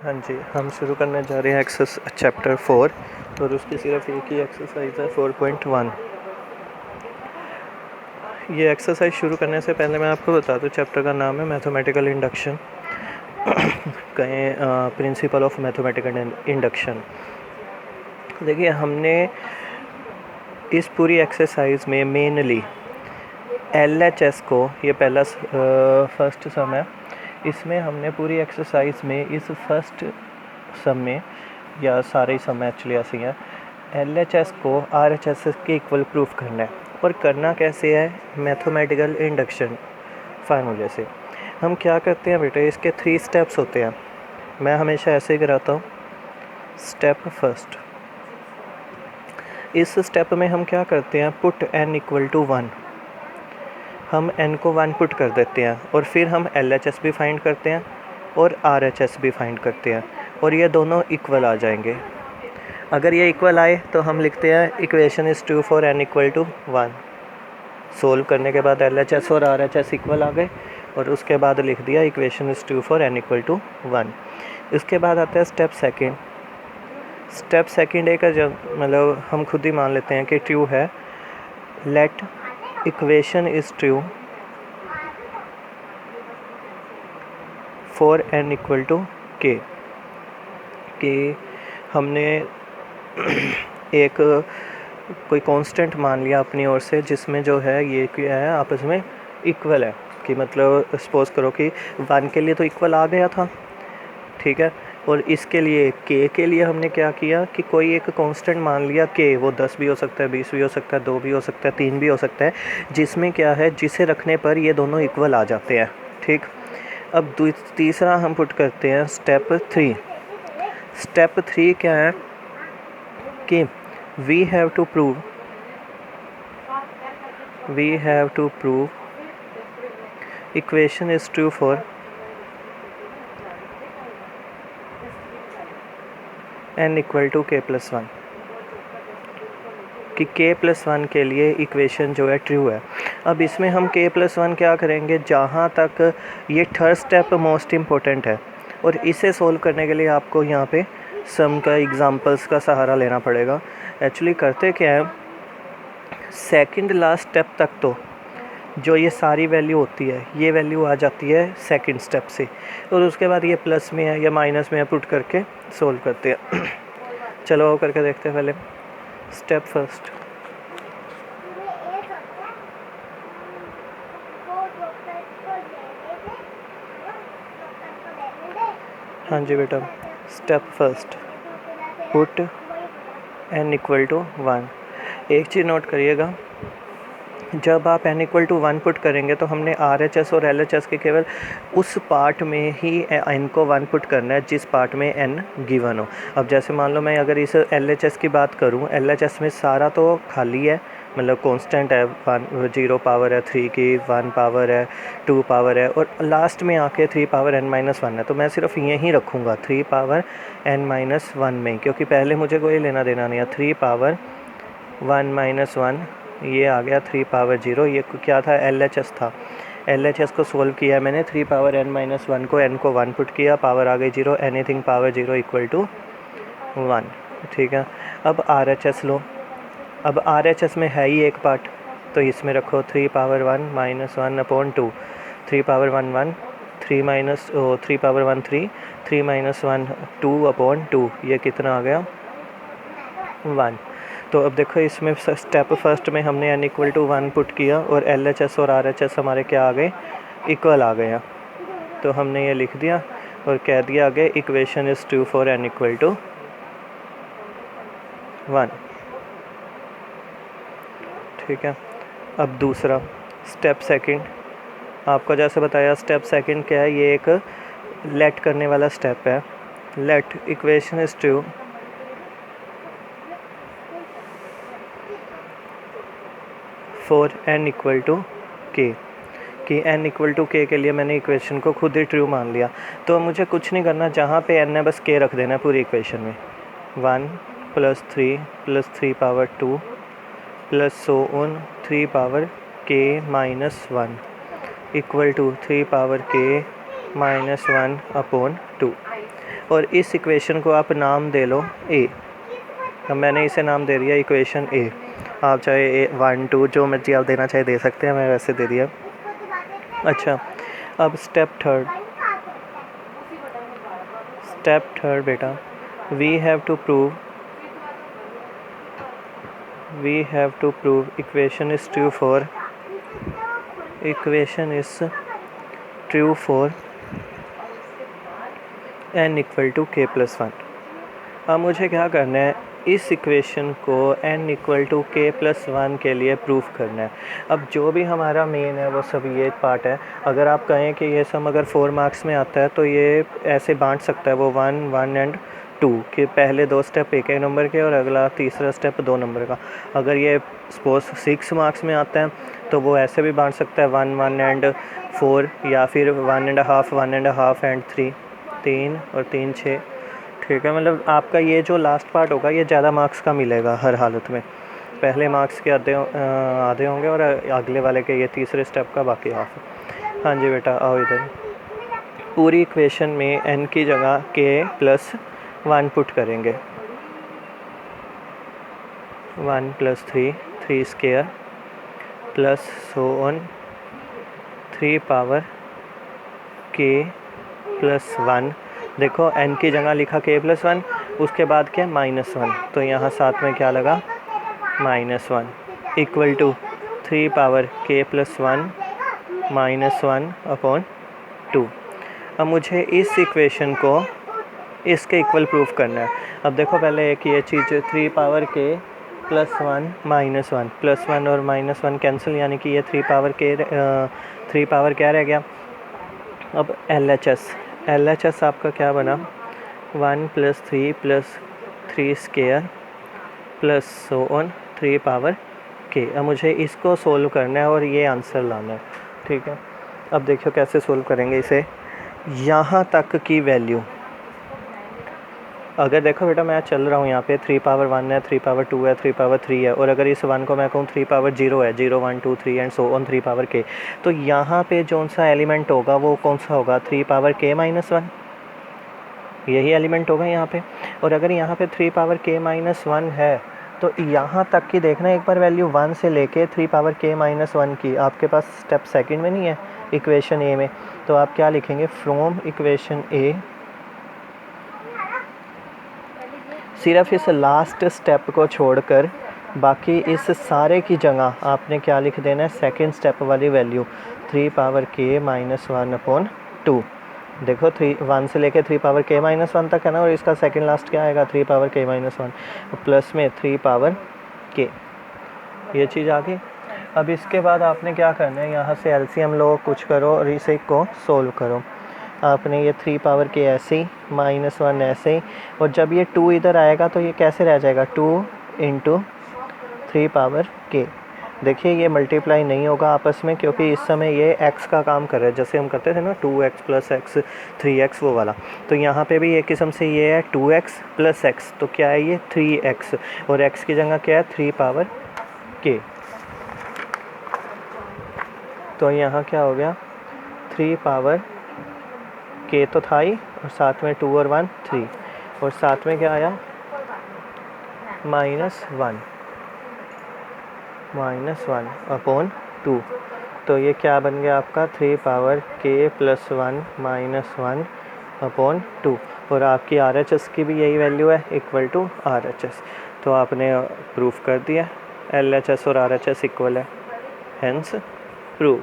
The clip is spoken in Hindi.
हाँ जी, हम शुरू करने जा रहे हैं चैप्टर 4 और उसकी सिर्फ एक ही एक्सरसाइज है 4.1। ये एक्सरसाइज शुरू करने से पहले मैं आपको बता दूं, चैप्टर का नाम है मैथमेटिकल इंडक्शन। कहें प्रिंसिपल ऑफ मैथमेटिकल इंडक्शन। देखिए, हमने इस पूरी एक्सरसाइज में मेनली LHS को, ये पहला फर्स्ट सम है, इसमें हमने पूरी एक्सरसाइज में इस फर्स्ट सम में, या सारे सम एक्चुअली ऐसे हैं, LHS को RHS के इक्वल प्रूफ करना है। और करना कैसे है? मैथमेटिकल इंडक्शन फार्मूले से। हम क्या करते हैं बेटा, इसके 3 स्टेप्स होते हैं। मैं हमेशा ऐसे ही कराता हूँ। स्टेप फर्स्ट, इस स्टेप में हम क्या करते हैं, पुट n इक्वल टू 1। हम n को 1 पुट कर देते हैं और फिर हम LHS भी फाइंड करते हैं और RHS भी फाइंड करते हैं, और ये दोनों इक्वल आ जाएंगे। अगर ये इक्वल आए तो हम लिखते हैं equation is true for n equal to 1। Solve करने के बाद LHS और RHS इक्वल आ गए, और उसके बाद लिख दिया equation is true for n equal to 1। इसके बाद आता है स्टेप सेकंड। स्टेप सेकंड एक मतलब हम खुद ही मान लेते हैं कि ट्रू है। Let equation is true for n equal to k। कि हमने एक कोई कांस्टेंट मान लिया अपनी ओर से, जिसमें जो है ये क्या है, आपस में इक्वल है। कि मतलब सपोज़ करो कि 1 के लिए तो इक्वल आ गया था, ठीक है। और इसके लिए k के लिए हमने क्या किया कि कोई एक कांस्टेंट मान लिया k, वो 10 भी हो सकता है, 20 भी हो सकता है, 2 भी हो सकता है, 3 भी हो सकता है, जिसमें क्या है, जिसे रखने पर ये दोनों इक्वल आ जाते हैं, ठीक। अब तीसरा हम पुट करते हैं स्टेप 3। स्टेप 3 क्या है कि we have to prove equation is true for n equal to k plus 1। कि k प्लस 1 के लिए इक्वेशन जो है ट्रू है। अब इसमें हम k प्लस 1 क्या करेंगे, जहाँ तक ये थर्ड स्टेप मोस्ट इम्पोर्टेंट है, और इसे सोल्व करने के लिए आपको यहाँ पे सम का एग्जांपल्स का सहारा लेना पड़ेगा। एक्चुअली करते क्या है, सेकंड लास्ट स्टेप तक तो जो ये सारी वैल्यू होती है, ये वैल्यू आ जाती है सेकंड स्टेप से, और उसके बाद ये प्लस में है या माइनस में है पुट करके सोल्व करते हैं। चलो वो करके देखते हैं। पहले स्टेप फर्स्ट, हाँ जी बेटा, step first, put n equal to 1। एक चीज़ नोट करिएगा, जब आप n इक्वल टू 1 पुट करेंगे तो हमने RHS और LHS के केवल उस पार्ट में ही n को 1 पुट करना है जिस पार्ट में n गिवन हो। अब जैसे मान लो मैं अगर इस LHS की बात करूं, LHS में सारा तो खाली है, मतलब कांस्टेंट है, 0 पावर है 3 की, 1 पावर है, 2 पावर है, और लास्ट में आके 3 पावर n-1 है। तो मैं सिर्फ यहीं रखूँगा 3 पावर n-1 में, क्योंकि पहले मुझे कोई लेना देना नहीं है। 3 पावर 1-1 ये आ गया 3 पावर 0। ये क्या था, LHS था। LHS को सोल्व किया मैंने, 3 पावर n-1 को, n को 1 पुट किया, पावर आ गई 0, एनीथिंग पावर 0 इक्वल टू 1, ठीक है। अब RHS लो। अब RHS में है ही एक पार्ट, तो इसमें रखो 3 power 1-1 upon 2। 3 power 1 3 power 1 3, 3-1 2 upon 2, ये कितना आ गया 1। तो अब देखो, इसमें स्टेप फर्स्ट में हमने n इक्वल टू 1 पुट किया, और LHS और RHS हमारे क्या आ गए, इक्वल आ गए हैं। तो हमने ये लिख दिया और कह दिया आगे equation is true for n equal to 1, ठीक है। अब दूसरा स्टेप सेकंड, आपको जैसे बताया स्टेप सेकंड क्या है, ये एक लेट करने वाला स्टेप है। Let equation is true for n equal to k। कि n इक्वल टू k के लिए मैंने इक्वेशन को खुद ही ट्रू मान लिया। तो मुझे कुछ नहीं करना, जहाँ पे n है बस k रख देना है पूरी इक्वेशन में। 1 + 3 power 2 plus so on 3 power k-1 equal to 3 power k-1 upon 2। और इस इक्वेशन को आप नाम दे लो ए। अब मैंने इसे नाम दे दिया इक्वेशन ए। आप चाहे ए 1 2 जो मर्जी आप देना चाहे दे सकते हैं, मैं वैसे दे दिया। अच्छा, अब स्टेप थर्ड बेटा, we have to prove equation is true for n equal to k plus 1। अब मुझे क्या करना है, इस इक्वेशन को n equal to k plus 1 के लिए प्रूफ करना है। अब जो भी हमारा मेन है वो सब ये पार्ट है। अगर आप कहें कि ये सम अगर 4 मार्क्स में आता है तो ये ऐसे बांट सकता है वो 1 1 एंड 2 कि पहले 2 स्टेप एक नंबर के और अगला तीसरा स्टेप 2 नंबर का। अगर ये सपोज 6 मार्क्स में आता है तो वो ऐसे भी बांट सकता है 1 1 एंड 4, या फिर 1.5 एंड 3 और 3 6। ठीक है, मतलब आपका ये जो लास्ट पार्ट होगा ये ज़्यादा मार्क्स का मिलेगा हर हालत में। पहले मार्क्स के आधे होंगे और अगले वाले के ये तीसरे स्टेप का बाकी हाफ। हाँ जी बेटा, आओ इधर। पूरी इक्वेशन में n की जगह k प्लस 1 पुट करेंगे। 1 plus 3 square plus so on 3 power k plus 1। देखो n की जगह लिखा k प्लस 1, उसके बाद क्या -1, तो यहाँ साथ में क्या लगा -1 equal to 3 power k plus 1 -1 upon 2। अब मुझे इस इक्वेशन को इसके इक्वल प्रूफ करना है। अब देखो पहले एक ये चीज़ 3 पावर k प्लस 1 -1 प्लस 1 और -1 कैंसिल, यानी कि ये 3 पावर क्या रह गया। अब LHS आपका क्या बना 1 plus 3 square plus so on 3 power k। अब मुझे इसको सोल्व करना है और ये आंसर लाना है। ठीक है, अब देखियो कैसे सोल्व करेंगे इसे। यहाँ तक की वैल्यू अगर देखो बेटा मैं चल रहा हूँ यहाँ पे 3 पावर 1 है, 3 पावर 2 है, 3 पावर 3 है, और अगर इस 1 को मैं कहूँ 3 पावर 0 है, 0 1 2 3 and so on 3 power k, तो यहाँ पे कौन सा एलिमेंट होगा वो कौन सा होगा 3 पावर k माइनस 1, यही एलिमेंट होगा यहाँ पे। और अगर यहाँ पे 3 पावर k माइनस 1 है तो यहाँ तक की देखना एक बार वैल्यू 1 से लेके 3 पावर k माइनस 1 की आपके पास स्टेप सेकंड में नहीं है इक्वेशन ए में, तो आप क्या लिखेंगे फ्रॉम इक्वेशन ए। सिर्फ इस लास्ट स्टेप को छोड़कर बाकी इस सारे की जगह आपने क्या लिख देना है सेकंड स्टेप वाली value 3 power k minus 1 upon 2। देखो 1 से लेके 3 पावर k माइनस 1 तक है ना, और इसका सेकंड लास्ट क्या आएगा 3 पावर k माइनस 1 प्लस में 3 पावर k। ये चीज़ आ गई। अब इसके बाद आपने क्या करना है, यहाँ से एलसीएम लो, कुछ करो और इसे को सोल्व करो। आपने ये 3 पावर k ऐसे ही -1 ऐसे ही, और जब ये 2 इधर आएगा तो ये कैसे रह जाएगा 2 इंटू 3 पावर k। देखिए ये मल्टीप्लाई नहीं होगा आपस में, क्योंकि इस समय ये x का काम कर रहा है, जैसे हम करते थे ना 2x प्लस x 3x वो वाला। तो यहाँ पे भी एक किस्म से ये है 2x प्लस x, तो क्या है ये 3x, और x की जगह क्या है 3 पावर k। तो यहाँ क्या हो गया 3 पावर k तो था ही, और साथ में 2 और 1 3, और साथ में क्या आया -1 अपॉन 2। तो ये क्या बन गया आपका 3 पावर k प्लस 1 -1 अपॉन 2, और आपकी RHS की भी यही वैल्यू है इक्वल टू RHS। तो आपने प्रूफ कर दिया LHS और RHS इक्वल है, हेंस प्रूव।